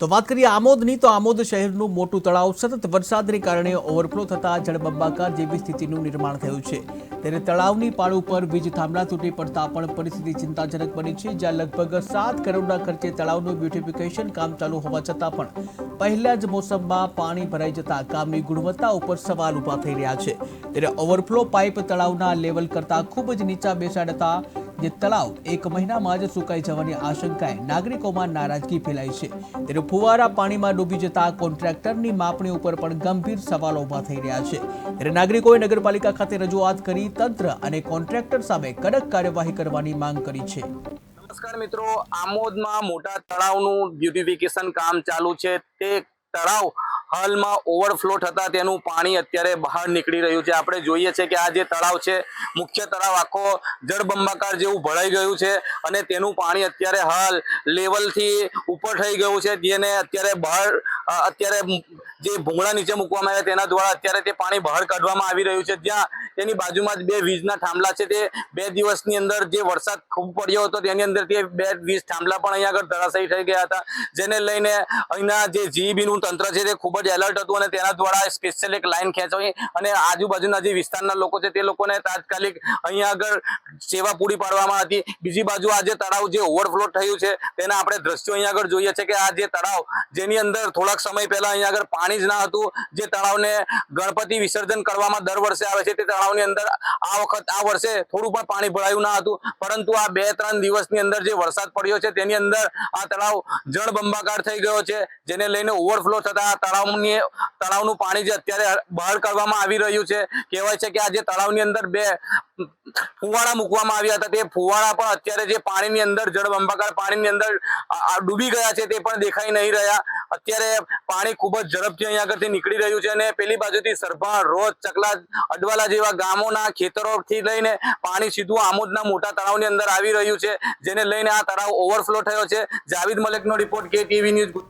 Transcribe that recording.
તો વાત કરીએ આમોદની, તો આમોદ શહેરનું મોટું તળાવ સતત વરસાદને કારણે ઓવરફ્લો થતા જળબંબાકાર જેવી સ્થિતિનું નિર્માણ થયું છે। ત્યારે તળાવની પાળ ઉપર વીજ થાંભલા તૂટી પડતા પણ પરિસ્થિતિ ચિંતાજનક બની છે। જ્યાં લગભગ 7 કરોડના ખર્ચે તળાવનું બ્યુટિફિકેશન કામ ચાલુ હોવા છતાં પણ પહેલા જ મોસમમાં પાણી ભરાઈ જતા કામની ગુણવત્તા ઉપર સવાલ ઊભા થઈ રહ્યા છે। ત્યારે ઓવરફ્લો પાઇપ તળાવના લેવલ કરતાં ખૂબ જ નીચા બેસાડતા જે તળાવ એક મહિનામાં જ સુકાઈ જવાની આશંકાએ નાગરિકોમાં નારાજગી ફેલાઈ છે। ત્યારે ફુવારા પાણીમાં ડૂબી જતા કોન્ટ્રાક્ટરની માપણી ઉપર પણ ગંભીર સવાલો ઊભા થઈ રહ્યા છે। ત્યારે નાગરિકોએ નગરપાલિકા ખાતે રજૂઆત કરી તંત્ર અને કોન્ટ્રાક્ટર સામે કડક કાર્યવાહી કરવાની માંગ કરી છે। નમસ્કાર મિત્રો, આમોદમાં મોટા તળાવનું બ્યુટિફિકેશન કામ ચાલુ છે। તે તળાવ હાલમાં ઓવરફ્લો થતા તેનું પાણી અત્યારે બહાર નીકળી રહ્યું છે। આપણે જોઈએ છે કે આ જે તળાવ છે, મુખ્ય તળાવ આખો જળબંબાકાર જેવું ભરાઈ ગયું છે અને તેનું પાણી અત્યારે હાલ લેવલથી ઉપર થઈ ગયું છે, જેને અત્યારે બહાર જે ભૂંગળા નીચે મૂકવામાં આવ્યા તેના દ્વારા અત્યારે તે પાણી બહાર કાઢવામાં આવી રહ્યું છે। જ્યાં તેની બાજુમાં જ 2 વીજના થાંભલા છે, તે 2 દિવસની અંદર જે વરસાદ ખૂબ પડ્યો હતો તેની અંદર તે 2 વીજ થાંભલા પણ અહીંયા આગળ ધરાશાયી થઈ ગયા હતા, જેને લઈને અહીંના જે જીઈબીનું તંત્ર છે તે ખૂબ જ એલર્ટ હતું અને તેના દ્વારા સ્પેશિયલ એક લાઈન ખેંચવી અને આજુબાજુના જે વિસ્તારના લોકો છે તે લોકોને તાત્કાલિક અહીંયા આગળ સેવા પૂરી પાડવામાં હતી। બીજી બાજુ આ જે તળાવ જે ઓવરફ્લો થયું છે તેના આપણે દ્રશ્યો અહીંયા આગળ જોઈએ છે કે આ જે તળાવ જેની અંદર થોડાક સમય પહેલા અહીંયા આગળ પાણી જ ના હતું, જે તળાવને ગણપતિ વિસર્જન કરવામાં દર વર્ષે આવે છે, તે તળાવની અંદર આ વર્ષે થોડું પણ પાણી ભરાયું ના હતું, પરંતુ આ 2-3 દિવસની અંદર જે વરસાદ પડ્યો છે તેની અંદર આ તળાવ જળબંબાકાર થઈ ગયો છે, જેને લઈને ઓવરફ્લો થતા તળાવનું પાણી જે અત્યારે બહાર કાઢવામાં આવી રહ્યું છે। કહેવાય છે કે આ જે તળાવની અંદર 2 ફુવારા મૂકવામાં આવ્યા હતા, તે ફુવારા પણ અત્યારે જે પાણીની અંદર જળબંબાકાર પાણીની અંદર ડૂબી ગયા છે તે પણ દેખાઈ નહીં રહ્યા। અત્યારે પાણી ખૂબ જ ઝડપથી અહીંયા આગળથી નીકળી રહ્યું છે અને પેલી બાજુથી સરભા, રોજ, ચકલા, અડવાલા જેવા ગામોના ખેતરોથી લઈને પાણી સીધું આમોદના મોટા તળાવની અંદર આવી રહ્યું છે, જેને લઈને આ તળાવ ઓવરફ્લો થયો છે। જાવેદ મલિકનો રિપોર્ટ, KTV ન્યૂઝ।